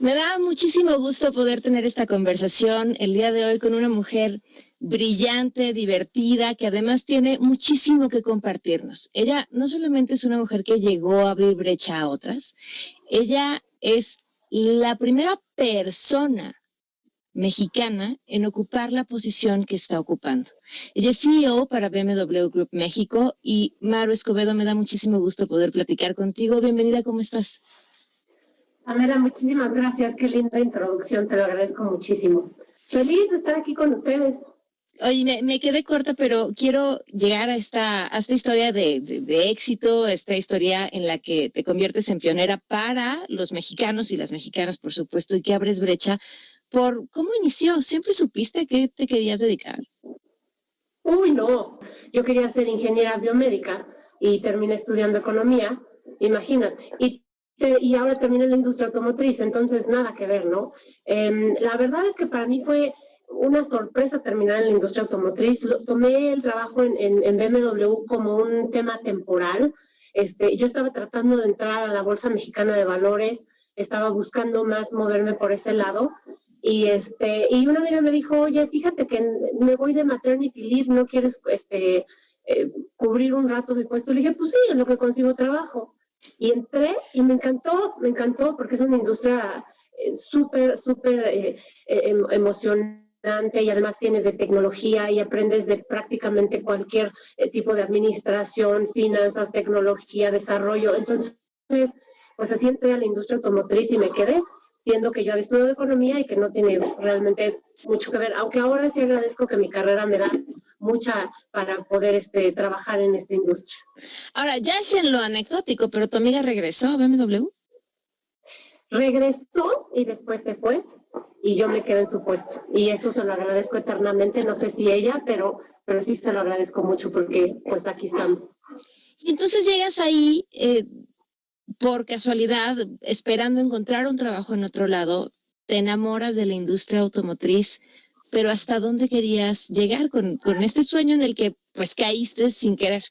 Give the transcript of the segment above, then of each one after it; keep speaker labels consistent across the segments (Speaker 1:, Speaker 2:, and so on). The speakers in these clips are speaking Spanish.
Speaker 1: Me da muchísimo gusto poder tener esta conversación el día de hoy con una mujer brillante, divertida, que además tiene muchísimo que compartirnos. Ella no solamente es una mujer que llegó a abrir brecha a otras, ella es la primera persona mexicana en ocupar la posición que está ocupando. Ella es CEO para BMW Group México y Maru Escobedo, me da muchísimo gusto poder platicar contigo. Bienvenida, ¿cómo estás?
Speaker 2: Pamela, muchísimas gracias. Qué linda introducción, te lo agradezco muchísimo. Feliz de estar aquí con ustedes.
Speaker 1: Oye, me quedé corta, pero quiero llegar a esta historia de éxito, esta historia en la que te conviertes en pionera para los mexicanos y las mexicanas, por supuesto, y que abres brecha por cómo inició. ¿Siempre supiste a qué te querías dedicar?
Speaker 2: Uy, no, yo quería ser ingeniera biomédica y terminé estudiando economía, imagínate. Y ahora terminé en la industria automotriz, entonces nada que ver, ¿no? La verdad es que para mí fue una sorpresa terminar en la industria automotriz. Tomé el trabajo en BMW como un tema temporal. Yo estaba tratando de entrar a la Bolsa Mexicana de Valores, estaba buscando más moverme por ese lado. Y una amiga me dijo, oye, fíjate que me voy de maternity leave, ¿no quieres cubrir un rato mi puesto? Le dije, pues sí, en lo que consigo trabajo. Y entré y me encantó porque es una industria súper emocionante y además tiene de tecnología y aprendes de prácticamente cualquier tipo de administración, finanzas, tecnología, desarrollo. Entonces, pues así entré a la industria automotriz y me quedé, siendo que yo había estudiado economía y que no tiene realmente mucho que ver, aunque ahora sí agradezco que mi carrera me da mucha para poder trabajar en esta industria.
Speaker 1: Ahora, ya es en lo anecdótico, pero tu amiga regresó a BMW.
Speaker 2: Regresó y después se fue y yo me quedé en su puesto. Y eso se lo agradezco eternamente, no sé si ella, pero sí se lo agradezco mucho porque pues aquí estamos.
Speaker 1: Y entonces llegas ahí por casualidad, esperando encontrar un trabajo en otro lado, te enamoras de la industria automotriz, pero ¿hasta dónde querías llegar con este sueño en el que pues caíste sin querer?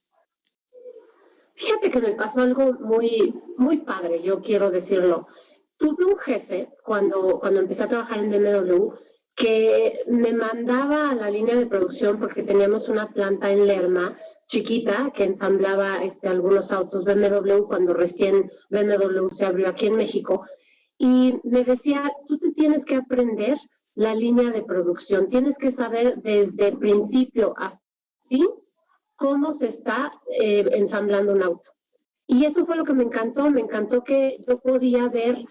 Speaker 2: Fíjate que me pasó algo muy padre, yo quiero decirlo. Tuve un jefe cuando empecé a trabajar en BMW que me mandaba a la línea de producción porque teníamos una planta en Lerma chiquita que ensamblaba algunos autos BMW cuando recién BMW se abrió aquí en México. Y me decía, tú te tienes que aprender la línea de producción, tienes que saber desde principio a fin cómo se está ensamblando un auto. Y eso fue lo que me encantó que yo podía ver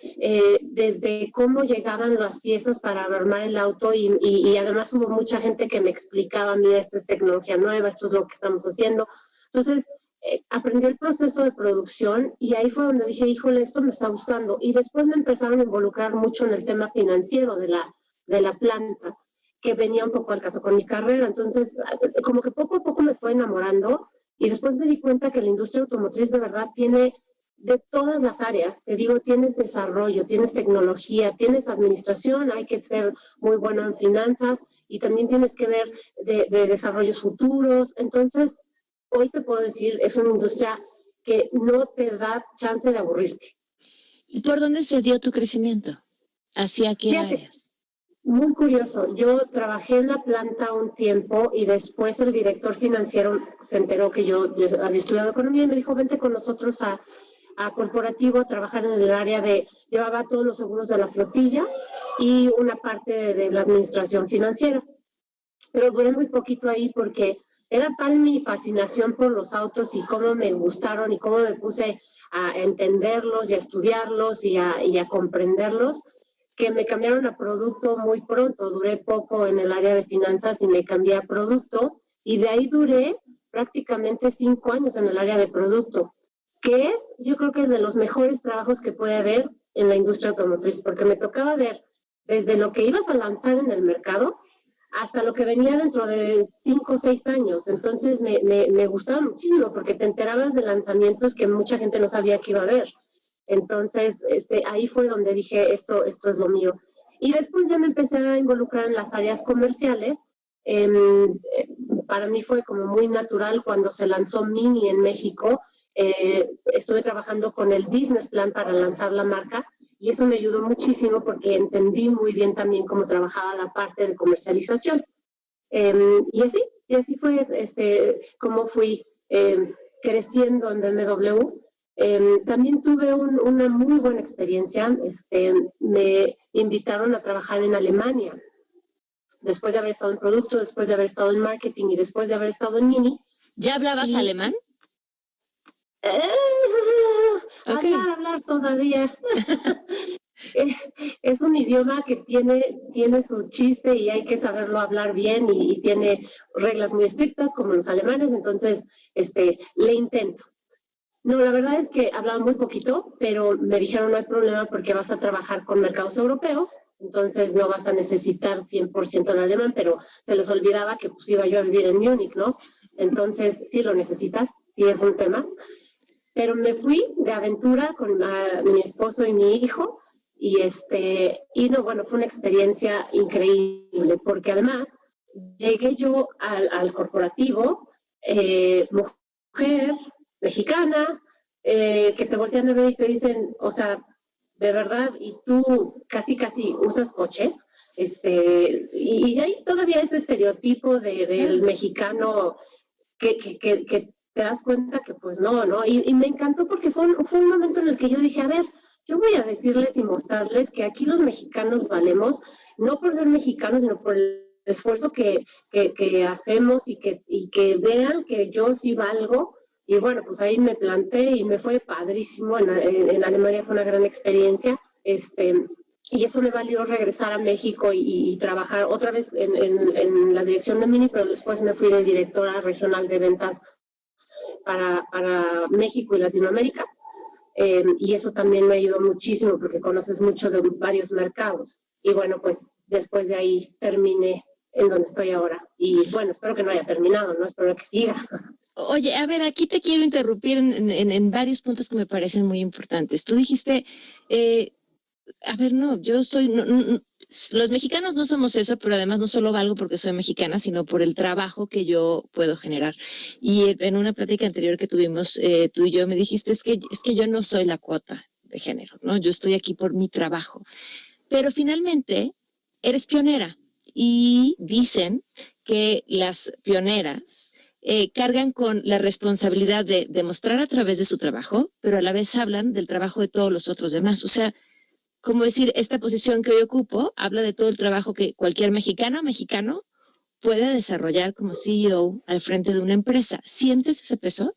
Speaker 2: desde cómo llegaban las piezas para armar el auto y además hubo mucha gente que me explicaba, mira, esta es tecnología nueva, esto es lo que estamos haciendo. Entonces, aprendí el proceso de producción y ahí fue donde dije, híjole, esto me está gustando. Y después me empezaron a involucrar mucho en el tema financiero de la planta, que venía un poco al caso con mi carrera. Entonces, como que poco a poco me fue enamorando y después me di cuenta que la industria automotriz de verdad tiene de todas las áreas. Te digo, tienes desarrollo, tienes tecnología, tienes administración, hay que ser muy bueno en finanzas y también tienes que ver de desarrollos futuros. Entonces, hoy te puedo decir, es una industria que no te da chance de aburrirte.
Speaker 1: ¿Y por dónde se dio tu crecimiento? ¿Hacia qué
Speaker 2: Fíjate,
Speaker 1: áreas?
Speaker 2: muy curioso, yo trabajé en la planta un tiempo y después el director financiero se enteró que yo había estudiado economía y me dijo, vente con nosotros a corporativo a trabajar en el área llevaba todos los seguros de la flotilla y una parte de la administración financiera. Pero duré muy poquito ahí porque era tal mi fascinación por los autos y cómo me gustaron y cómo me puse a entenderlos y a estudiarlos y a comprenderlos, que me cambiaron a producto muy pronto. Duré poco en el área de finanzas y me cambié a producto y de ahí duré prácticamente 5 años en el área de producto, que es yo creo que de los mejores trabajos que puede haber en la industria automotriz, porque me tocaba ver desde lo que ibas a lanzar en el mercado hasta lo que venía dentro de 5 o 6 años. Entonces me gustaba muchísimo porque te enterabas de lanzamientos que mucha gente no sabía que iba a haber. Entonces, ahí fue donde dije, esto es lo mío. Y después ya me empecé a involucrar en las áreas comerciales. Eh, para mí fue como muy natural cuando se lanzó Mini en México. Estuve trabajando con el business plan para lanzar la marca y eso me ayudó muchísimo porque entendí muy bien también cómo trabajaba la parte de comercialización. Y así fue cómo fui creciendo en BMW. También tuve una muy buena experiencia. Me invitaron a trabajar en Alemania, después de haber estado en producto, después de haber estado en marketing y después de haber estado en Mini.
Speaker 1: ¿Ya hablabas alemán?
Speaker 2: Okay. Hablar todavía. Es un idioma que tiene su chiste y hay que saberlo hablar bien y tiene reglas muy estrictas como los alemanes, entonces le intento. No, la verdad es que hablaba muy poquito, pero me dijeron no hay problema porque vas a trabajar con mercados europeos, entonces no vas a necesitar 100% el alemán, pero se les olvidaba que pues iba yo a vivir en Múnich, ¿no? Entonces sí lo necesitas, sí es un tema. Pero me fui de aventura con mi esposo y mi hijo y no, bueno, fue una experiencia increíble porque además llegué yo al corporativo, mujer, mexicana, que te voltean a ver y te dicen, o sea, de verdad, y tú casi usas coche, y hay todavía ese estereotipo del mexicano que te das cuenta que pues no, y me encantó porque fue un momento en el que yo dije, a ver, yo voy a decirles y mostrarles que aquí los mexicanos valemos, no por ser mexicanos, sino por el esfuerzo que hacemos y que vean que yo sí valgo. Y bueno, pues ahí me planté y me fue padrísimo. En Alemania fue una gran experiencia. Y eso me valió regresar a México y trabajar otra vez en la dirección de Mini, pero después me fui de directora regional de ventas para México y Latinoamérica. Y eso también me ayudó muchísimo porque conoces mucho de varios mercados. Y bueno, pues después de ahí terminé en donde estoy ahora. Y bueno, espero que no haya terminado, ¿no? Espero que siga.
Speaker 1: Oye, a ver, aquí te quiero interrumpir en varios puntos que me parecen muy importantes. Tú dijiste, a ver, no, yo soy, los mexicanos no somos eso, pero además no solo valgo porque soy mexicana, sino por el trabajo que yo puedo generar. Y en una plática anterior que tuvimos, tú y yo me dijiste, es que yo no soy la cuota de género, ¿no? Yo estoy aquí por mi trabajo. Pero finalmente, eres pionera y dicen que las pioneras cargan con la responsabilidad de demostrar a través de su trabajo, pero a la vez hablan del trabajo de todos los otros demás. O sea, como decir, esta posición que hoy ocupo habla de todo el trabajo que cualquier mexicana o mexicano puede desarrollar como CEO al frente de una empresa. ¿Sientes ese peso?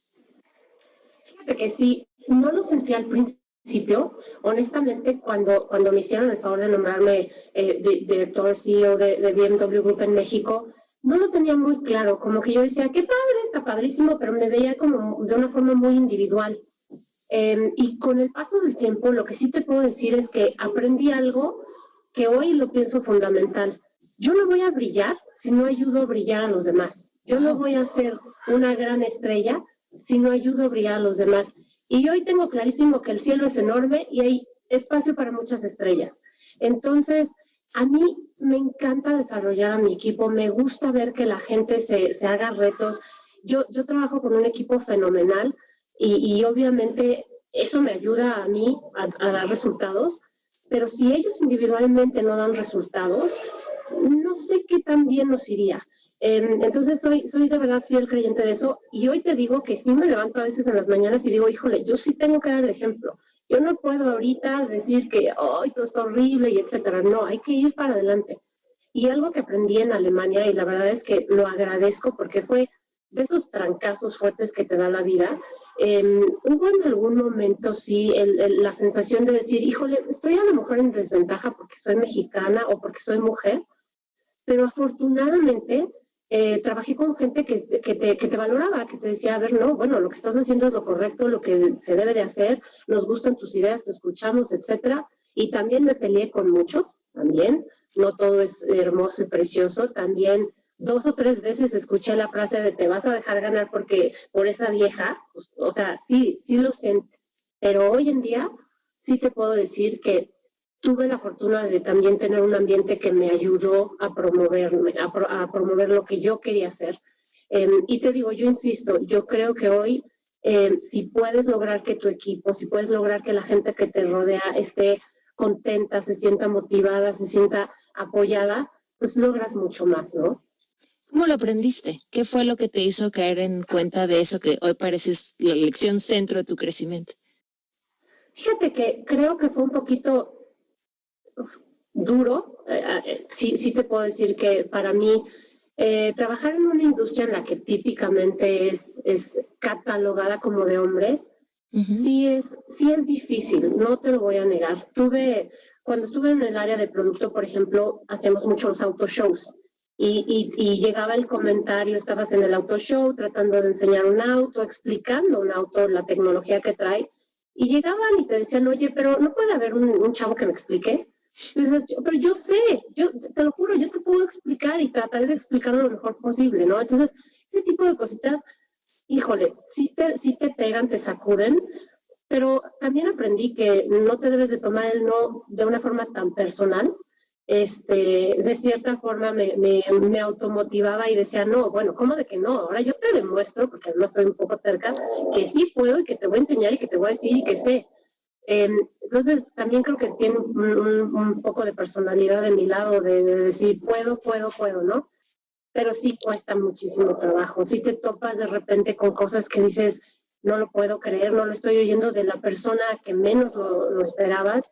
Speaker 2: Fíjate que sí, no lo sentí al principio. Honestamente, cuando me hicieron el favor de nombrarme director CEO de BMW Group en México, no lo tenía muy claro, como que yo decía, qué padre, está padrísimo, pero me veía como de una forma muy individual. Y con el paso del tiempo, lo que sí te puedo decir es que aprendí algo que hoy lo pienso fundamental. Yo no voy a brillar si no ayudo a brillar a los demás. Yo no voy a ser una gran estrella si no ayudo a brillar a los demás. Y hoy tengo clarísimo que el cielo es enorme y hay espacio para muchas estrellas. Entonces, a mí me encanta desarrollar a mi equipo, me gusta ver que la gente se haga retos. Yo trabajo con un equipo fenomenal y obviamente eso me ayuda a mí a dar resultados, pero si ellos individualmente no dan resultados, no sé qué tan bien nos iría. Entonces soy de verdad fiel creyente de eso y hoy te digo que sí me levanto a veces en las mañanas y digo, híjole, yo sí tengo que dar el ejemplo. Yo no puedo ahorita decir que todo está horrible y etcétera. No, hay que ir para adelante. Y algo que aprendí en Alemania, y la verdad es que lo agradezco porque fue de esos trancazos fuertes que te da la vida, hubo en algún momento, sí, la sensación de decir, híjole, estoy a lo mejor en desventaja porque soy mexicana o porque soy mujer, pero afortunadamente trabajé con gente que te valoraba, que te decía, a ver, no, bueno, lo que estás haciendo es lo correcto, lo que se debe de hacer, nos gustan tus ideas, te escuchamos, etcétera. Y también me peleé con muchos, también, no todo es hermoso y precioso, también 2 o 3 veces escuché la frase de te vas a dejar ganar porque por esa vieja, pues, o sea, sí lo sientes, pero hoy en día sí te puedo decir que tuve la fortuna de también tener un ambiente que me ayudó a promoverme, a promover lo que yo quería hacer. Y te digo, yo insisto, yo creo que hoy, si puedes lograr que tu equipo, si puedes lograr que la gente que te rodea esté contenta, se sienta motivada, se sienta apoyada, pues logras mucho más, ¿no?
Speaker 1: ¿Cómo lo aprendiste? ¿Qué fue lo que te hizo caer en cuenta de eso que hoy pareces la lección centro de tu crecimiento?
Speaker 2: Fíjate que creo que fue un poquito duro. Sí te puedo decir que para mí trabajar en una industria en la que típicamente es catalogada como de hombres, sí es difícil, no te lo voy a negar. Cuando estuve en el área de producto, por ejemplo, hacemos muchos autoshows y llegaba el comentario, estabas en el autoshow tratando de enseñar un auto, explicando un auto, la tecnología que trae, y llegaban y te decían, oye, pero ¿no puede haber un chavo que me explique? Entonces, pero yo sé, yo te lo juro, yo te puedo explicar y trataré de explicarlo lo mejor posible, ¿no? Entonces, ese tipo de cositas, híjole, sí te pegan, te sacuden, pero también aprendí que no te debes de tomar el no de una forma tan personal. De cierta forma me automotivaba y decía, no, bueno, ¿cómo de que no? Ahora yo te demuestro, porque además soy un poco terca, que sí puedo y que te voy a enseñar y que te voy a decir y que sé. Entonces, también creo que tiene un poco de personalidad de mi lado, de decir, puedo, ¿no? Pero sí cuesta muchísimo trabajo. Si te topas de repente con cosas que dices, no lo puedo creer, no lo estoy oyendo de la persona que menos lo esperabas,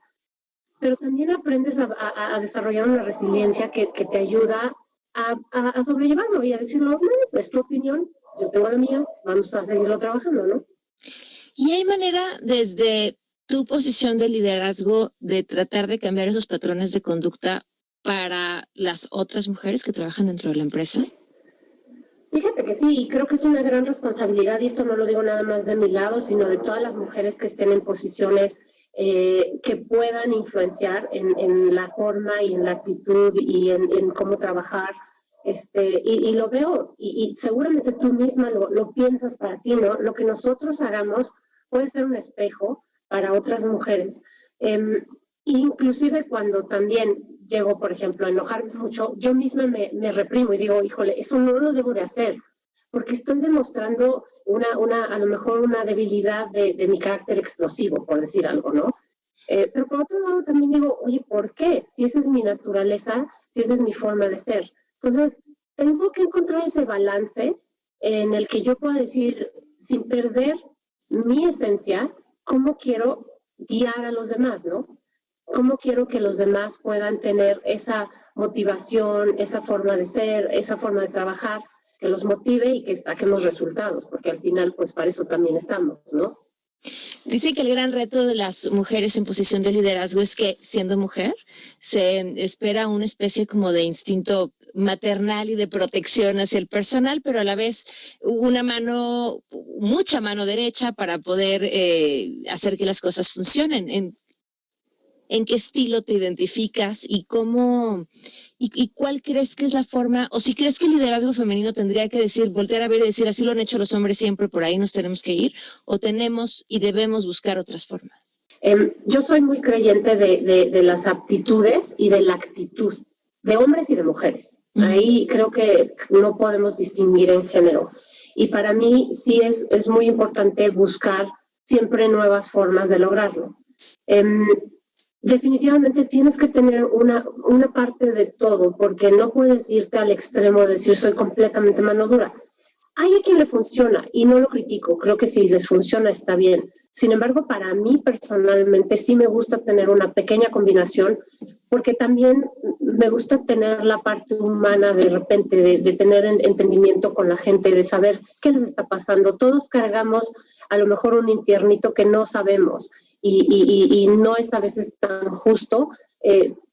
Speaker 2: pero también aprendes a desarrollar una resiliencia que te ayuda a sobrellevarlo y a decirlo, no, es tu opinión, yo tengo la mía, vamos a seguirlo trabajando, ¿no?
Speaker 1: ¿Y hay manera desde tu posición de liderazgo de tratar de cambiar esos patrones de conducta para las otras mujeres que trabajan dentro de la empresa?
Speaker 2: Fíjate que sí, y creo que es una gran responsabilidad, y esto no lo digo nada más de mi lado, sino de todas las mujeres que estén en posiciones que puedan influenciar en la forma y en la actitud y en cómo trabajar. Y lo veo, y seguramente tú misma lo piensas para ti, ¿no? Lo que nosotros hagamos puede ser un espejo para otras mujeres. Inclusive cuando también llego, por ejemplo, a enojarme mucho, yo misma me reprimo y digo, híjole, eso no lo debo de hacer, porque estoy demostrando a lo mejor una debilidad de mi carácter explosivo, por decir algo, ¿no? Pero por otro lado también digo, oye, ¿por qué? Si esa es mi naturaleza, si esa es mi forma de ser. Entonces, tengo que encontrar ese balance en el que yo pueda decir, sin perder mi esencia, cómo quiero guiar a los demás, ¿no? ¿Cómo quiero que los demás puedan tener esa motivación, esa forma de ser, esa forma de trabajar, que los motive y que saquemos resultados? Porque al final, pues para eso también estamos, ¿no?
Speaker 1: Dice que el gran reto de las mujeres en posición de liderazgo es que, siendo mujer, se espera una especie como de instinto maternal y de protección hacia el personal, pero a la vez mucha mano derecha para poder hacer que las cosas funcionen. ¿En qué estilo te identificas y cómo y cuál crees que es la forma, o si crees que el liderazgo femenino tendría que decir, voltear a ver y decir, así lo han hecho los hombres siempre, por ahí nos tenemos que ir, o tenemos y debemos buscar otras formas?
Speaker 2: Yo soy muy creyente de las aptitudes y de la actitud, de hombres y de mujeres. Ahí creo que no podemos distinguir en género. Y para mí sí es muy importante buscar siempre nuevas formas de lograrlo. Definitivamente tienes que tener una parte de todo, porque no puedes irte al extremo de decir soy completamente mano dura. Hay a quien le funciona y no lo critico, creo que si les funciona está bien. Sin embargo, para mí personalmente sí me gusta tener una pequeña combinación, porque también me gusta tener la parte humana de repente, de tener entendimiento con la gente, de saber qué les está pasando. Todos cargamos a lo mejor un infiernito que no sabemos y no es a veces tan justo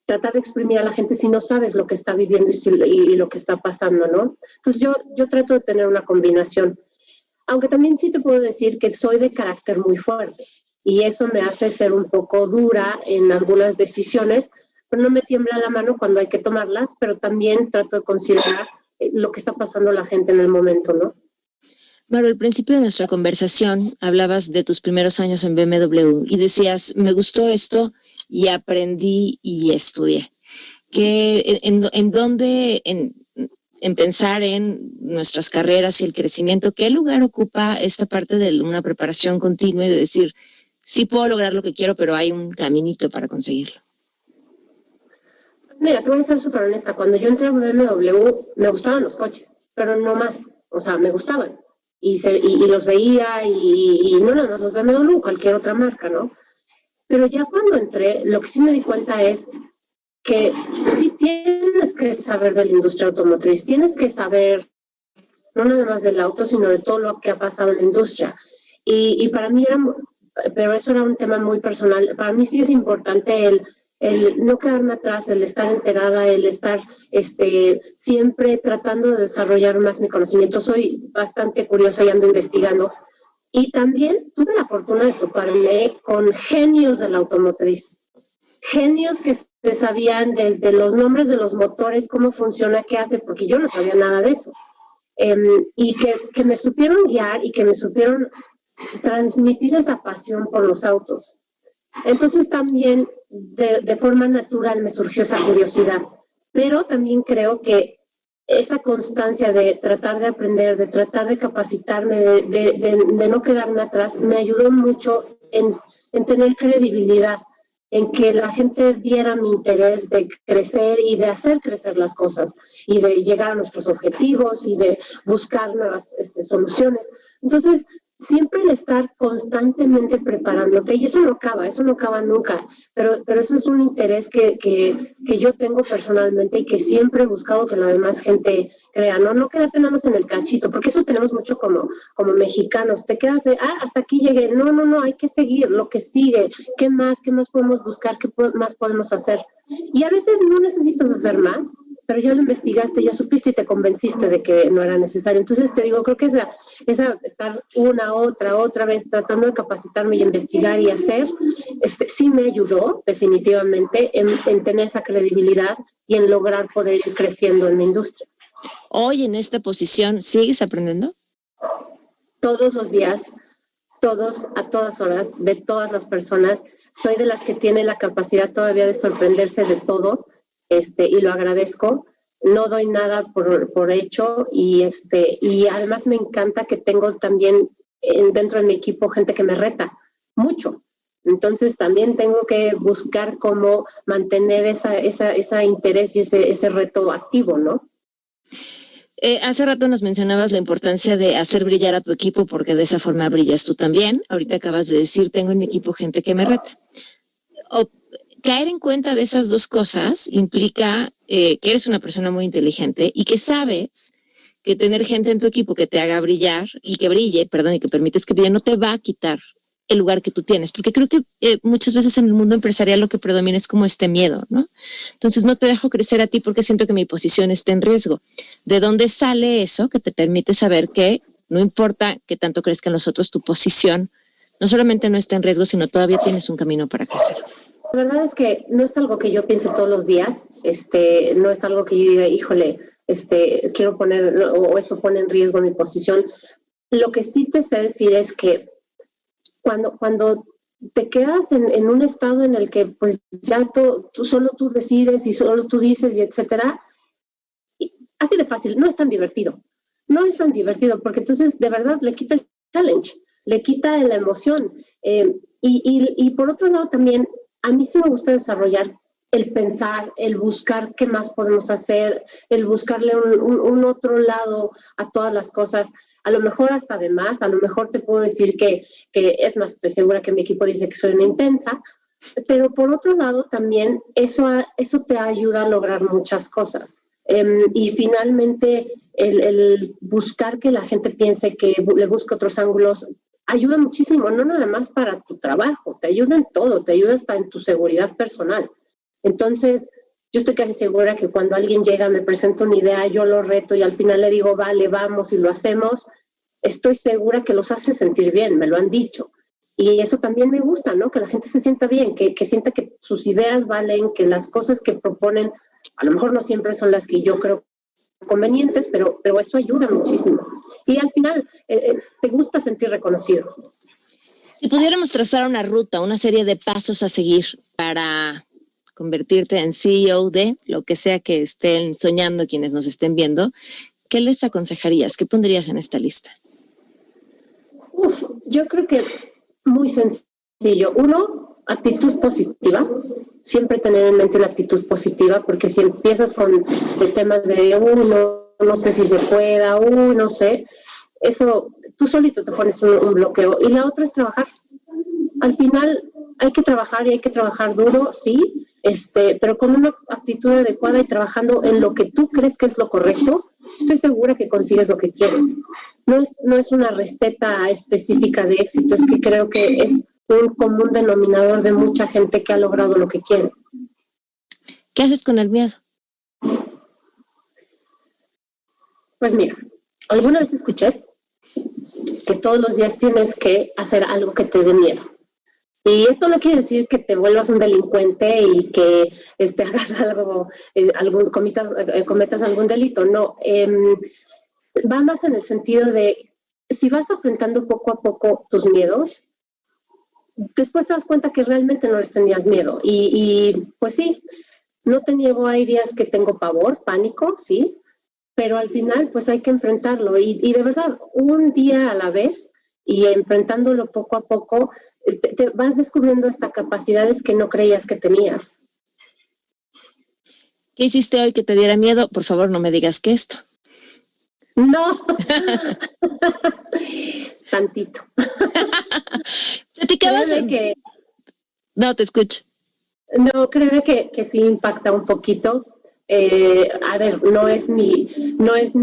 Speaker 2: tratar de exprimir a la gente si no sabes lo que está viviendo y lo que está pasando, ¿no? Entonces yo trato de tener una combinación, aunque también sí te puedo decir que soy de carácter muy fuerte y eso me hace ser un poco dura en algunas decisiones, pero no me tiembla la mano cuando hay que tomarlas, pero también trato de considerar lo que está pasando la gente en el momento, ¿no?
Speaker 1: Maru, al principio de nuestra conversación hablabas de tus primeros años en BMW y decías, me gustó esto y aprendí y estudié. ¿En dónde, en pensar en nuestras carreras y el crecimiento, qué lugar ocupa esta parte de una preparación continua y de decir, sí puedo lograr lo que quiero, pero hay un caminito para conseguirlo?
Speaker 2: Mira, te voy a ser súper honesta. Cuando yo entré a BMW, me gustaban los coches, pero no más. O sea, me gustaban. Y los veía y no nada más los BMW, cualquier otra marca, ¿no? Pero ya cuando entré, lo que sí me di cuenta es que sí tienes que saber de la industria automotriz, tienes que saber no nada más del auto, sino de todo lo que ha pasado en la industria. Y para mí era, pero eso era un tema muy personal, para mí sí es importante el no quedarme atrás, el estar enterada, el estar siempre tratando de desarrollar más mi conocimiento. Soy bastante curiosa y ando investigando. Y también tuve la fortuna de toparme con genios de la automotriz. Genios que se sabían desde los nombres de los motores, cómo funciona, qué hace, porque yo no sabía nada de eso. Y que me supieron guiar y que me supieron transmitir esa pasión por los autos. Entonces también de forma natural me surgió esa curiosidad, pero también creo que esa constancia de tratar de aprender, de tratar de capacitarme, de no quedarme atrás, me ayudó mucho en tener credibilidad, en que la gente viera mi interés de crecer y de hacer crecer las cosas y de llegar a nuestros objetivos y de buscar nuevas soluciones. Entonces, siempre el estar constantemente preparándote, y eso no acaba nunca, pero eso es un interés que yo tengo personalmente y que siempre he buscado que la demás gente crea, no quedarte nada más en el cachito, porque eso tenemos mucho como mexicanos, te quedas de, hasta aquí llegué, no, hay que seguir lo que sigue, qué más podemos buscar, qué más podemos hacer, y a veces no necesitas hacer más, pero ya lo investigaste, ya supiste y te convenciste de que no era necesario. Entonces te digo, creo que esa estar otra vez tratando de capacitarme y investigar y hacer, sí me ayudó definitivamente en tener esa credibilidad y en lograr poder ir creciendo en la industria.
Speaker 1: Hoy en esta posición, ¿sigues aprendiendo?
Speaker 2: Todos los días, a todas horas, de todas las personas. Soy de las que tiene la capacidad todavía de sorprenderse de todo. Y lo agradezco, no doy nada por hecho y además me encanta que tengo también dentro de mi equipo gente que me reta mucho. Entonces también tengo que buscar cómo mantener ese interés y ese reto activo, ¿no?
Speaker 1: Hace rato nos mencionabas la importancia de hacer brillar a tu equipo porque de esa forma brillas tú también. Ahorita acabas de decir, tengo en mi equipo gente que me reta. Caer en cuenta de esas dos cosas implica que eres una persona muy inteligente y que sabes que tener gente en tu equipo que te haga brillar y que permites que brille no te va a quitar el lugar que tú tienes, porque creo que muchas veces en el mundo empresarial lo que predomina es como este miedo, ¿no? Entonces no te dejo crecer a ti porque siento que mi posición está en riesgo. ¿De dónde sale eso que te permite saber que no importa que tanto crezcan los otros, tu posición no solamente no está en riesgo, sino todavía tienes un camino para crecer?
Speaker 2: La verdad es que no es algo que yo piense todos los días, no es algo que yo diga, híjole, quiero poner, o esto pone en riesgo mi posición. Lo que sí te sé decir es que cuando te quedas en un estado en el que pues ya solo tú decides y solo tú dices y etcétera, así de fácil, no es tan divertido. No es tan divertido porque entonces de verdad le quita el challenge, le quita la emoción. Y por otro lado también, a mí sí me gusta desarrollar el pensar, el buscar qué más podemos hacer, el buscarle un otro lado a todas las cosas, a lo mejor hasta de más, a lo mejor te puedo decir que es más, estoy segura que mi equipo dice que soy una intensa, pero por otro lado también eso te ayuda a lograr muchas cosas. Y finalmente el buscar que la gente piense, que le busque otros ángulos, ayuda muchísimo, no nada más para tu trabajo, te ayuda en todo, te ayuda hasta en tu seguridad personal. Entonces, yo estoy casi segura que cuando alguien llega, me presenta una idea, yo lo reto y al final le digo, vale, vamos y lo hacemos, estoy segura que los hace sentir bien, me lo han dicho. Y eso también me gusta, ¿no? Que la gente se sienta bien, que sienta que sus ideas valen, que las cosas que proponen, a lo mejor no siempre son las que yo creo convenientes, pero eso ayuda muchísimo. Y al final, te gusta sentir reconocido.
Speaker 1: Si pudiéramos trazar una ruta, una serie de pasos a seguir para convertirte en CEO de lo que sea que estén soñando quienes nos estén viendo, ¿qué les aconsejarías? ¿Qué pondrías en esta lista?
Speaker 2: Yo creo que muy sencillo. Uno, actitud positiva. siempre tener en mente una actitud positiva, porque si empiezas con temas de, no sé si se pueda, no sé, eso tú solito te pones un bloqueo. Y la otra es trabajar. Al final hay que trabajar y hay que trabajar duro, sí, pero con una actitud adecuada y trabajando en lo que tú crees que es lo correcto, estoy segura que consigues lo que quieres. No es una receta específica de éxito, es que creo que es un común denominador de mucha gente que ha logrado lo que quiere.
Speaker 1: ¿Qué haces con el miedo?
Speaker 2: Pues mira, alguna vez escuché que todos los días tienes que hacer algo que te dé miedo. Y esto no quiere decir que te vuelvas un delincuente y que hagas algo, cometas algún delito, no. Va más en el sentido de, si vas enfrentando poco a poco tus miedos, después te das cuenta que realmente no les tenías miedo. Y pues sí, no te niego, hay días que tengo pavor, pánico, sí, pero al final pues hay que enfrentarlo. Y de verdad, un día a la vez y enfrentándolo poco a poco, te vas descubriendo hasta capacidades que no creías que tenías.
Speaker 1: ¿Qué hiciste hoy que te diera miedo? Por favor, no me digas que esto.
Speaker 2: No. Tantito.
Speaker 1: Platicabas
Speaker 2: que...
Speaker 1: No, te escucho.
Speaker 2: No, creo que sí impacta un poquito. A ver, no es mi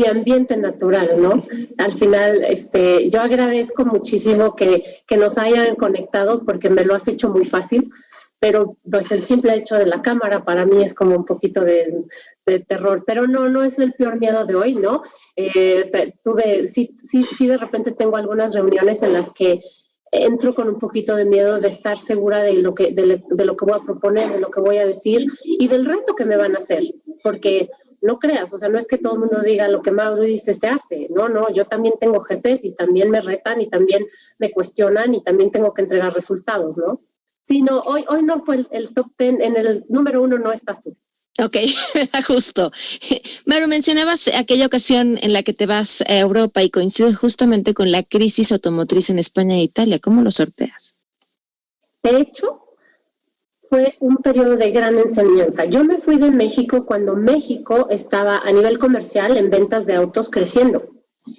Speaker 2: ambiente natural, ¿no? Al final, yo agradezco muchísimo que nos hayan conectado porque me lo has hecho muy fácil, pero pues el simple hecho de la cámara para mí es como un poquito de terror, pero no es el peor miedo de hoy, ¿no? Sí, de repente tengo algunas reuniones en las que entro con un poquito de miedo de estar segura de lo que voy a proponer, de lo que voy a decir y del reto que me van a hacer, porque no creas, o sea, no es que todo el mundo diga lo que Mauro dice se hace, no, yo también tengo jefes y también me retan y también me cuestionan y también tengo que entregar resultados, ¿no? Sí, no, hoy no fue el top 10, en el número 1 no estás tú.
Speaker 1: Ok, justo. Mauro, mencionabas aquella ocasión en la que te vas a Europa y coincide justamente con la crisis automotriz en España e Italia. ¿Cómo lo sorteas?
Speaker 2: De hecho, fue un periodo de gran enseñanza. Yo me fui de México cuando México estaba a nivel comercial en ventas de autos creciendo,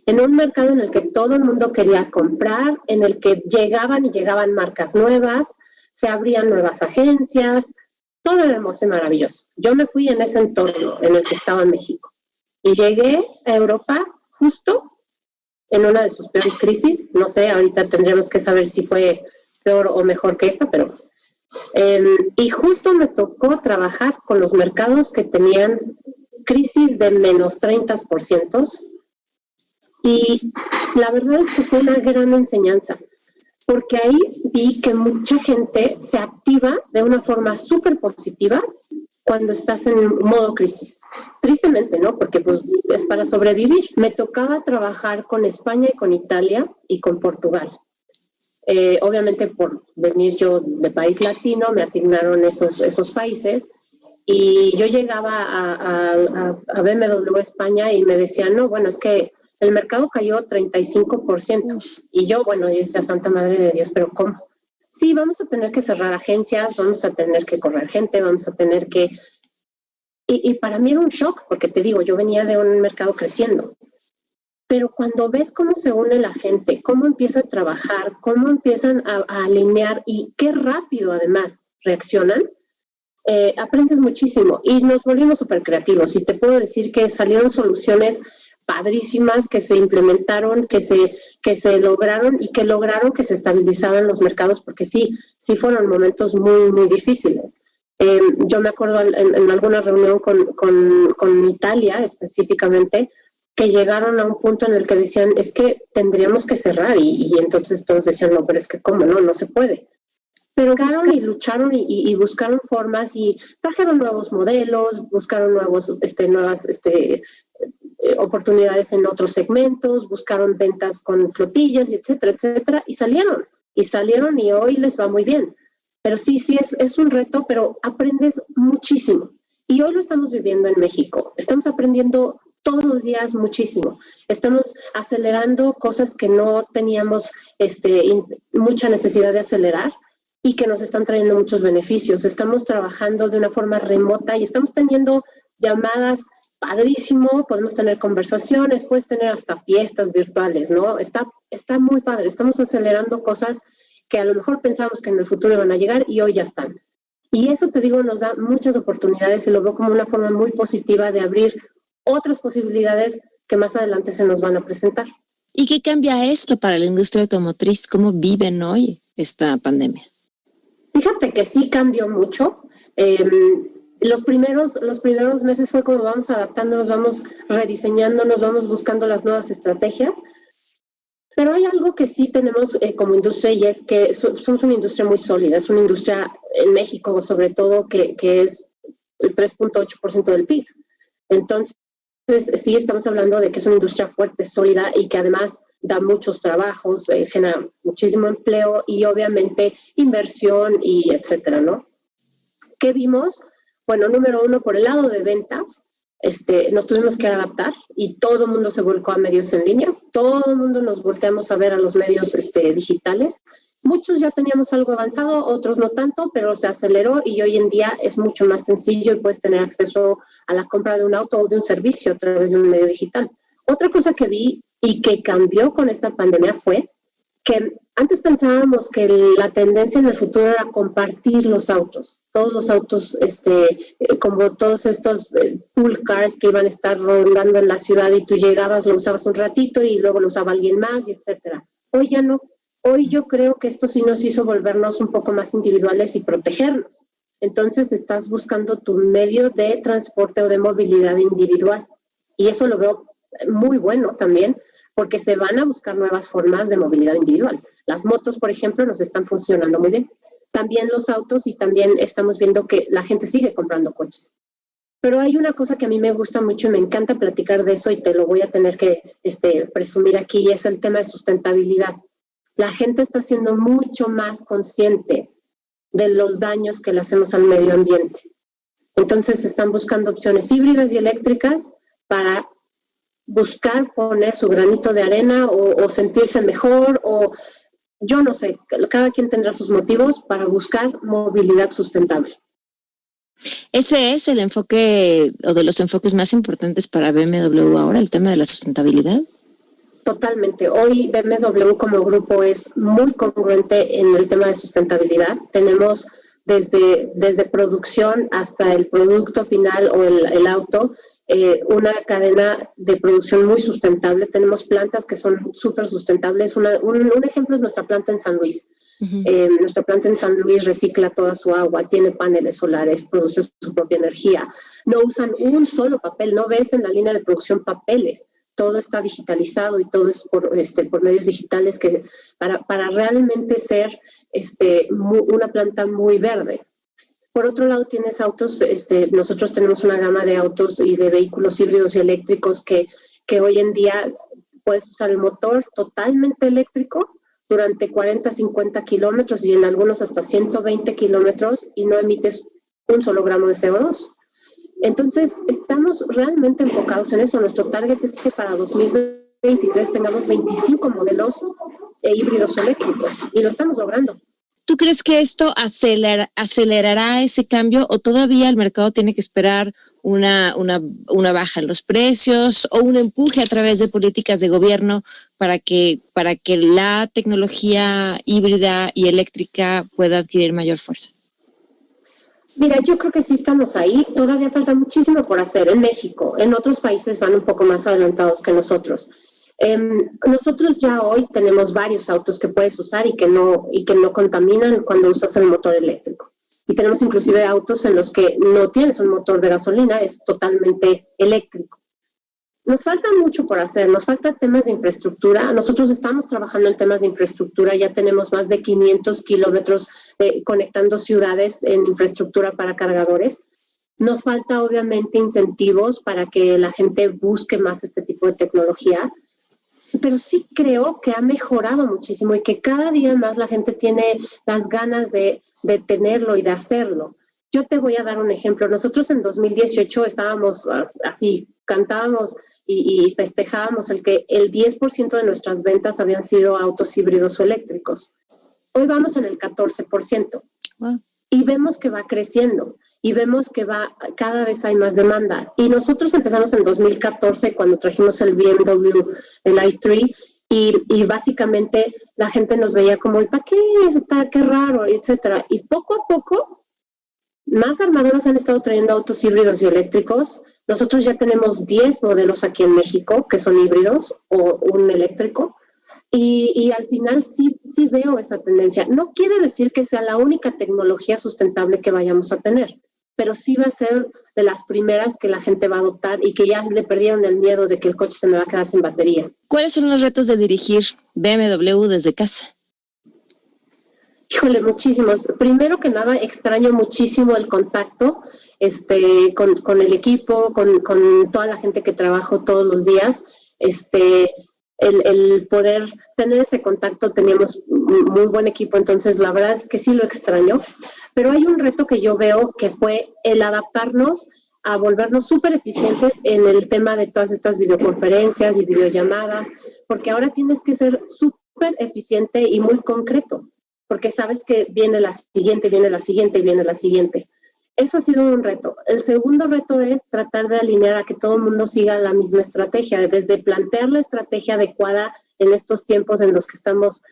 Speaker 2: en un mercado en el que todo el mundo quería comprar, en el que llegaban marcas nuevas, se abrían nuevas agencias, todo era hermoso y maravilloso. Yo me fui en ese entorno en el que estaba México y llegué a Europa justo en una de sus peores crisis. No sé, ahorita tendremos que saber si fue peor o mejor que esta, pero... y justo me tocó trabajar con los mercados que tenían crisis de menos 30%. Y la verdad es que fue una gran enseñanza, porque ahí vi que mucha gente se activa de una forma súper positiva cuando estás en modo crisis. Tristemente, ¿no? Porque pues es para sobrevivir. Me tocaba trabajar con España y con Italia y con Portugal. Obviamente por venir yo de país latino me asignaron esos países y yo llegaba a BMW España y me decían, no, bueno, es que el mercado cayó 35%. Y yo decía, Santa Madre de Dios, ¿pero cómo? Sí, vamos a tener que cerrar agencias, vamos a tener que correr gente, vamos a tener que... Y para mí era un shock, porque te digo, yo venía de un mercado creciendo. Pero cuando ves cómo se une la gente, cómo empieza a trabajar, cómo empiezan a alinear y qué rápido además reaccionan, aprendes muchísimo. Y nos volvimos súper creativos. Y te puedo decir que salieron soluciones padrísimas que se implementaron, que se lograron y que lograron que se estabilizaran los mercados, porque sí fueron momentos muy, muy difíciles. Yo me acuerdo en alguna reunión con Italia específicamente, que llegaron a un punto en el que decían, es que tendríamos que cerrar, y entonces todos decían, no, pero es que cómo, no se puede. Pero lucharon y buscaron formas y trajeron nuevos modelos, buscaron nuevas oportunidades en otros segmentos, buscaron ventas con flotillas, etcétera, y salieron y hoy les va muy bien. Pero sí es un reto, pero aprendes muchísimo. Y hoy lo estamos viviendo en México. Estamos aprendiendo todos los días muchísimo. Estamos acelerando cosas que no teníamos mucha necesidad de acelerar. y que nos están trayendo muchos beneficios. Estamos trabajando de una forma remota y estamos teniendo llamadas padrísimo, podemos tener conversaciones, puedes tener hasta fiestas virtuales, ¿no? Está muy padre, estamos acelerando cosas que a lo mejor pensábamos que en el futuro iban a llegar y hoy ya están. Y eso, te digo, nos da muchas oportunidades y lo veo como una forma muy positiva de abrir otras posibilidades que más adelante se nos van a presentar.
Speaker 1: ¿Y qué cambia esto para la industria automotriz? ¿Cómo viven hoy esta pandemia?
Speaker 2: Fíjate que sí cambió mucho. Los primeros meses fue como vamos adaptándonos, vamos rediseñándonos, vamos buscando las nuevas estrategias. Pero hay algo que sí tenemos como industria y es que somos una industria muy sólida. Es una industria en México, sobre todo, que es el 3.8% del PIB. Entonces, sí estamos hablando de que es una industria fuerte, sólida y que además da muchos trabajos, genera muchísimo empleo y obviamente inversión y etcétera, ¿no? ¿Qué vimos? Bueno, número uno, por el lado de ventas, nos tuvimos que adaptar y todo el mundo se volcó a medios en línea, todo el mundo nos volteamos a ver a los medios digitales. Muchos ya teníamos algo avanzado, otros no tanto, pero se aceleró y hoy en día es mucho más sencillo y puedes tener acceso a la compra de un auto o de un servicio a través de un medio digital. Otra cosa que vi y que cambió con esta pandemia fue que antes pensábamos que la tendencia en el futuro era compartir los autos. Todos los autos, como todos estos pool cars que iban a estar rondando en la ciudad y tú llegabas, lo usabas un ratito y luego lo usaba alguien más, y etcétera. Hoy ya no. Hoy yo creo que esto sí nos hizo volvernos un poco más individuales y protegernos. Entonces estás buscando tu medio de transporte o de movilidad individual. Y eso lo veo muy bueno también, porque se van a buscar nuevas formas de movilidad individual. Las motos, por ejemplo, nos están funcionando muy bien. También los autos y también estamos viendo que la gente sigue comprando coches. Pero hay una cosa que a mí me gusta mucho y me encanta platicar de eso y te lo voy a tener que presumir aquí y es el tema de sustentabilidad. La gente está siendo mucho más consciente de los daños que le hacemos al medio ambiente. Entonces están buscando opciones híbridas y eléctricas para buscar poner su granito de arena o sentirse mejor o yo no sé, cada quien tendrá sus motivos para buscar movilidad sustentable.
Speaker 1: Ese es el enfoque o de los enfoques más importantes para BMW ahora, el tema de la sustentabilidad.
Speaker 2: Totalmente. Hoy BMW como grupo es muy congruente en el tema de sustentabilidad. Tenemos desde producción hasta el producto final o el auto, una cadena de producción muy sustentable. Tenemos plantas que son súper sustentables. Un ejemplo es nuestra planta en San Luis. Uh-huh. Nuestra planta en San Luis recicla toda su agua, tiene paneles solares, produce su propia energía. No usan un solo papel, no ves en la línea de producción papeles. Todo está digitalizado y todo es por medios digitales que para realmente ser una planta muy verde. Por otro lado, tienes autos, nosotros tenemos una gama de autos y de vehículos híbridos y eléctricos que hoy en día puedes usar el motor totalmente eléctrico durante 40, 50 kilómetros y en algunos hasta 120 kilómetros y no emites un solo gramo de CO2. Entonces, estamos realmente enfocados en eso. Nuestro target es que para 2023 tengamos 25 modelos híbridos eléctricos y lo estamos logrando.
Speaker 1: ¿Tú crees que esto acelerará ese cambio o todavía el mercado tiene que esperar una baja en los precios o un empuje a través de políticas de gobierno para que la tecnología híbrida y eléctrica pueda adquirir mayor fuerza?
Speaker 2: Mira, yo creo que sí estamos ahí. Todavía falta muchísimo por hacer en México. En otros países van un poco más adelantados que nosotros. Nosotros ya hoy tenemos varios autos que puedes usar y que no contaminan cuando usas el motor eléctrico. Y tenemos inclusive autos en los que no tienes un motor de gasolina, es totalmente eléctrico. Nos falta mucho por hacer, nos faltan temas de infraestructura. Nosotros estamos trabajando en temas de infraestructura, ya tenemos más de 500 kilómetros conectando ciudades en infraestructura para cargadores. Nos falta obviamente incentivos para que la gente busque más este tipo de tecnología, pero sí creo que ha mejorado muchísimo y que cada día más la gente tiene las ganas de tenerlo y de hacerlo. Yo te voy a dar un ejemplo. Nosotros en 2018 estábamos así, cantábamos y festejábamos el que el 10% de nuestras ventas habían sido autos híbridos o eléctricos. Hoy vamos en el 14%.
Speaker 1: Wow.
Speaker 2: Y vemos que va creciendo y vemos que cada vez hay más demanda. Y nosotros empezamos en 2014 cuando trajimos el BMW, el i3, y básicamente la gente nos veía como, ¿y para qué está? Qué raro, etcétera. Y poco a poco, más armadoras han estado trayendo autos híbridos y eléctricos. Nosotros ya tenemos 10 modelos aquí en México que son híbridos o un eléctrico. Y al final sí veo esa tendencia. No quiere decir que sea la única tecnología sustentable que vayamos a tener, pero sí va a ser de las primeras que la gente va a adoptar y que ya le perdieron el miedo de que el coche se me va a quedar sin batería.
Speaker 1: ¿Cuáles son los retos de dirigir BMW desde casa?
Speaker 2: Híjole, muchísimos. Primero que nada, extraño muchísimo el contacto con el equipo, con toda la gente que trabajo todos los días. El poder tener ese contacto, teníamos un muy buen equipo, entonces la verdad es que sí lo extraño, pero hay un reto que yo veo que fue el adaptarnos a volvernos súper eficientes en el tema de todas estas videoconferencias y videollamadas, porque ahora tienes que ser súper eficiente y muy concreto, porque sabes que viene la siguiente, viene la siguiente y viene la siguiente. Eso ha sido un reto. El segundo reto es tratar de alinear a que todo el mundo siga la misma estrategia, desde plantear la estrategia adecuada en estos tiempos en los que estamos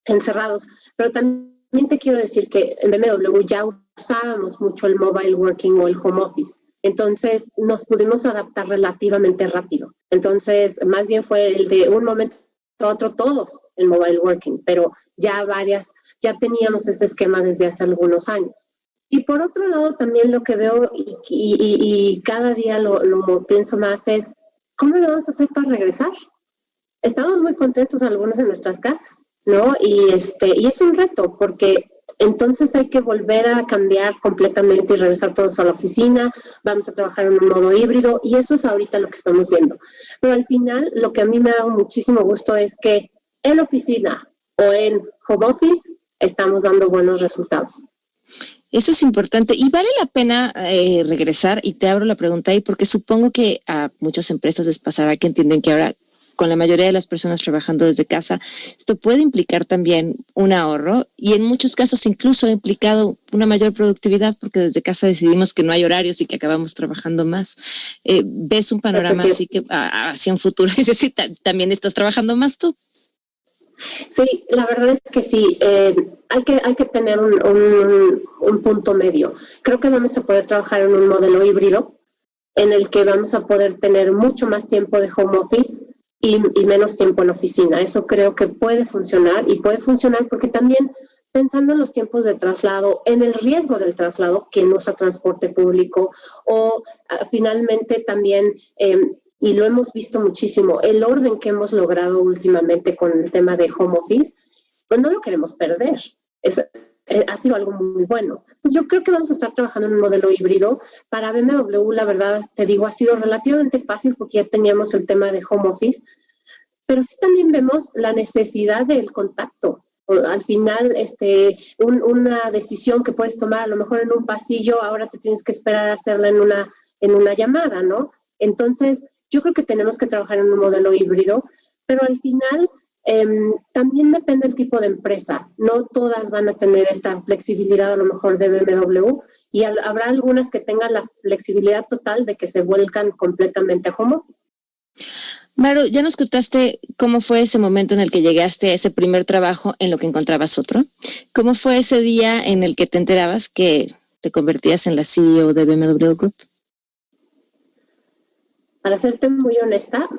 Speaker 2: encerrados. Pero también te quiero decir que en BMW ya usábamos mucho el mobile working o el home office. Entonces nos pudimos adaptar relativamente rápido. Entonces más bien fue el de un momento a otro todos el mobile working, pero ya teníamos ese esquema desde hace algunos años. Y por otro lado, también lo que veo y cada día lo pienso más es, ¿cómo le vamos a hacer para regresar? Estamos muy contentos algunos en nuestras casas, ¿no? Y es un reto, porque entonces hay que volver a cambiar completamente y regresar todos a la oficina, vamos a trabajar en un modo híbrido, y eso es ahorita lo que estamos viendo. Pero al final, lo que a mí me ha dado muchísimo gusto es que en oficina o en home office estamos dando buenos resultados.
Speaker 1: Eso es importante y vale la pena regresar, y te abro la pregunta ahí porque supongo que a muchas empresas les pasará que entienden que ahora con la mayoría de las personas trabajando desde casa, esto puede implicar también un ahorro y en muchos casos incluso ha implicado una mayor productividad porque desde casa decidimos que no hay horarios y que acabamos trabajando más. ¿Ves un panorama así que hacia un futuro? Es decir, ¿también estás trabajando más tú?
Speaker 2: Sí, la verdad es que sí, hay que tener un punto medio. Creo que vamos a poder trabajar en un modelo híbrido en el que vamos a poder tener mucho más tiempo de home office y menos tiempo en oficina. Eso creo que puede funcionar, y puede funcionar porque también pensando en los tiempos de traslado, en el riesgo del traslado, quien usa transporte público, o finalmente también y lo hemos visto muchísimo, el orden que hemos logrado últimamente con el tema de home office, pues no lo queremos perder. Ha sido algo muy bueno. Pues yo creo que vamos a estar trabajando en un modelo híbrido. Para BMW, la verdad, te digo, ha sido relativamente fácil porque ya teníamos el tema de home office, pero sí también vemos la necesidad del contacto. Al final, una decisión que puedes tomar a lo mejor en un pasillo, ahora te tienes que esperar a hacerla en una llamada, ¿no? Entonces, yo creo que tenemos que trabajar en un modelo híbrido, pero al final también depende del tipo de empresa. No todas van a tener esta flexibilidad a lo mejor de BMW, y habrá algunas que tengan la flexibilidad total de que se vuelcan completamente a home office.
Speaker 1: Maru, ya nos contaste cómo fue ese momento en el que llegaste a ese primer trabajo en lo que encontrabas otro. ¿Cómo fue ese día en el que te enterabas que te convertías en la CEO de BMW Group?
Speaker 2: Para serte muy honesta,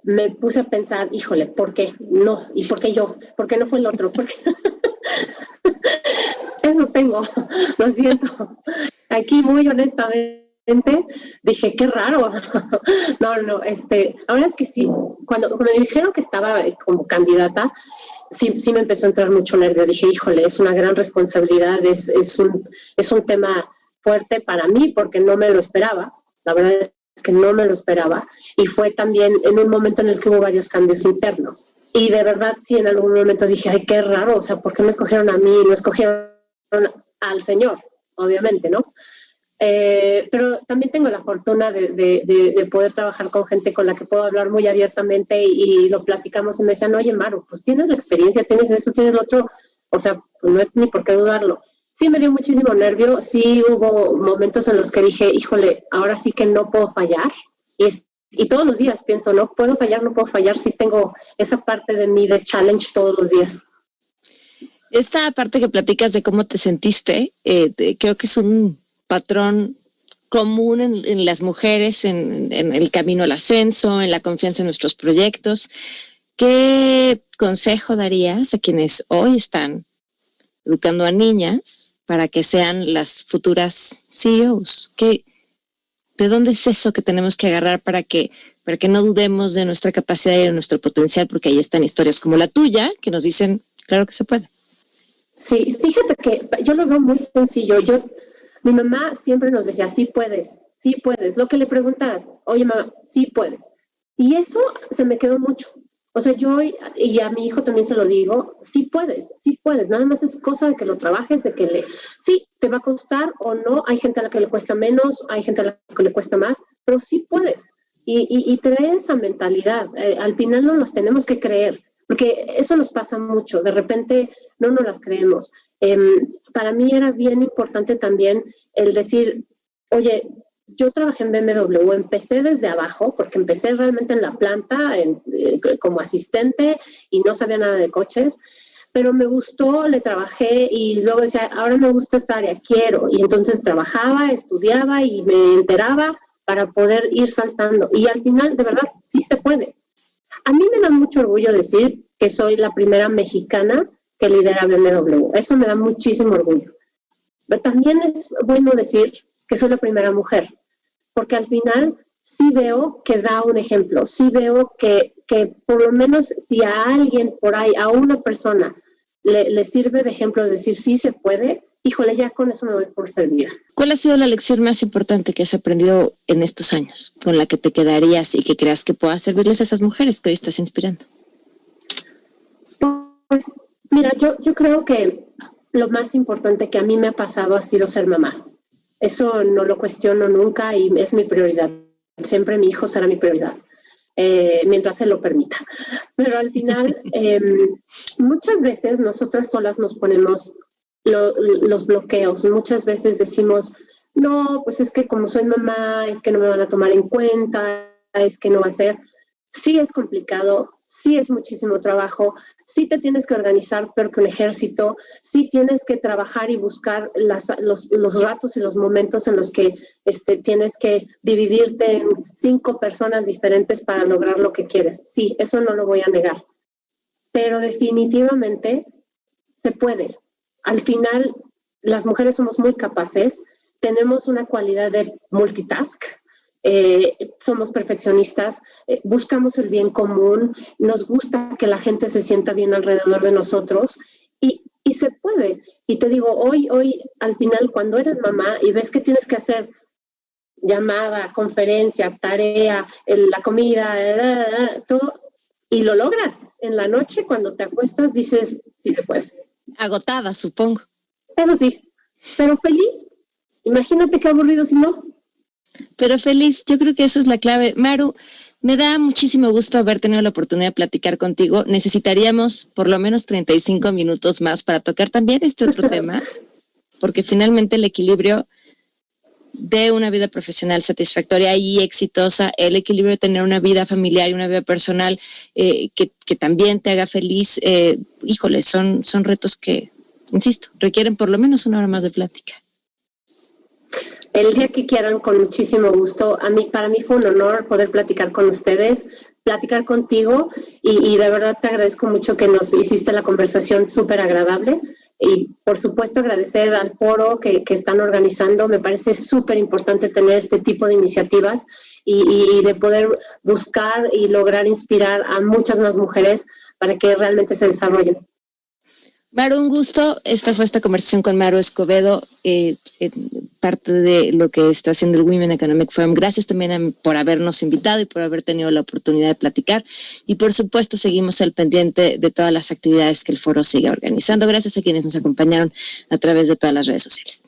Speaker 2: me puse a pensar, híjole, ¿por qué? No, ¿y por qué yo? ¿Por qué no fue el otro? ¿Por qué? Eso tengo, lo siento. Aquí muy honestamente dije, qué raro. No, ahora es que sí, cuando me dijeron que estaba como candidata, sí me empezó a entrar mucho nervio. Dije, híjole, es una gran responsabilidad, es un tema fuerte para mí porque no me lo esperaba. La verdad es que no me lo esperaba, y fue también en un momento en el que hubo varios cambios internos. Y de verdad, sí, en algún momento dije, ay, qué raro, o sea, ¿por qué me escogieron a mí y no escogieron al señor? Obviamente, ¿no? Pero también tengo la fortuna de poder trabajar con gente con la que puedo hablar muy abiertamente y lo platicamos y me decían, oye, Maru, pues tienes la experiencia, tienes eso, tienes lo otro, o sea, pues no hay ni por qué dudarlo. Sí me dio muchísimo nervio, sí hubo momentos en los que dije, híjole, ahora sí que no puedo fallar. Y todos los días pienso, no puedo fallar, sí tengo esa parte de mí de challenge todos los días.
Speaker 1: Esta parte que platicas de cómo te sentiste, creo que es un patrón común en las mujeres, en el camino al ascenso, en la confianza en nuestros proyectos. ¿Qué consejo darías a quienes hoy están educando a niñas para que sean las futuras CEOs? ¿De dónde es eso que tenemos que agarrar para que no dudemos de nuestra capacidad y de nuestro potencial? Porque ahí están historias como la tuya que nos dicen, claro que se puede.
Speaker 2: Sí, fíjate que yo lo veo muy sencillo. Mi mamá siempre nos decía, sí puedes. Lo que le preguntaras, oye mamá, sí puedes. Y eso se me quedó mucho. O sea, y a mi hijo también se lo digo, sí puedes. Nada más es cosa de que lo trabajes, sí, te va a costar o no. Hay gente a la que le cuesta menos, hay gente a la que le cuesta más, pero sí puedes. Y traer esa mentalidad. Al final no los tenemos que creer, porque eso nos pasa mucho. De repente no nos las creemos. Para mí era bien importante también el decir, oye, yo trabajé en BMW, empecé desde abajo, porque empecé realmente en la planta como asistente y no sabía nada de coches, pero me gustó, le trabajé y luego decía, ahora me gusta esta área, quiero. Y entonces trabajaba, estudiaba y me enteraba para poder ir saltando. Y al final, de verdad, sí se puede. A mí me da mucho orgullo decir que soy la primera mexicana que lidera BMW. Eso me da muchísimo orgullo. Pero también es bueno decir que soy la primera mujer, porque al final sí veo que da un ejemplo, sí veo que por lo menos si a alguien por ahí, a una persona, le sirve de ejemplo de decir sí se puede, híjole, ya con eso me doy por servida.
Speaker 1: ¿Cuál ha sido la lección más importante que has aprendido en estos años, con la que te quedarías y que creas que pueda servirles a esas mujeres que hoy estás inspirando?
Speaker 2: Pues mira, yo creo que lo más importante que a mí me ha pasado ha sido ser mamá. Eso no lo cuestiono nunca y es mi prioridad. Siempre mi hijo será mi prioridad, mientras se lo permita. Pero al final, muchas veces nosotras solas nos ponemos los bloqueos. Muchas veces decimos, no, pues es que como soy mamá, es que no me van a tomar en cuenta, es que no va a ser. Sí es complicado, sí es muchísimo trabajo, sí te tienes que organizar peor que un ejército, sí tienes que trabajar y buscar los ratos y los momentos en los que tienes que dividirte en 5 personas diferentes para lograr lo que quieres. Sí, eso no lo voy a negar, pero definitivamente se puede. Al final, las mujeres somos muy capaces, tenemos una cualidad de multitask, somos perfeccionistas, buscamos el bien común, nos gusta que la gente se sienta bien alrededor de nosotros y se puede. Y te digo, hoy, al final, cuando eres mamá y ves que tienes que hacer llamada, conferencia, tarea, la comida, todo, y lo logras. En la noche, cuando te acuestas, dices, sí se puede.
Speaker 1: Agotada, supongo.
Speaker 2: Eso sí, pero feliz. Imagínate qué aburrido si no.
Speaker 1: Pero feliz, yo creo que eso es la clave. Maru, me da muchísimo gusto haber tenido la oportunidad de platicar contigo. Necesitaríamos por lo menos 35 minutos más para tocar también este otro tema, porque finalmente el equilibrio de una vida profesional satisfactoria y exitosa, el equilibrio de tener una vida familiar y una vida personal que también te haga feliz, híjole, son retos que, insisto, requieren por lo menos 1 hora más de plática.
Speaker 2: El día que quieran, con muchísimo gusto. Para mí fue un honor poder platicar con ustedes, platicar contigo y de verdad te agradezco mucho que nos hiciste la conversación súper agradable y por supuesto agradecer al foro que están organizando. Me parece súper importante tener este tipo de iniciativas y de poder buscar y lograr inspirar a muchas más mujeres para que realmente se desarrollen.
Speaker 1: Maru, un gusto. Esta fue esta conversación con Maru Escobedo, parte de lo que está haciendo el Women Economic Forum. Gracias también por habernos invitado y por haber tenido la oportunidad de platicar. Y por supuesto, seguimos al pendiente de todas las actividades que el foro sigue organizando. Gracias a quienes nos acompañaron a través de todas las redes sociales.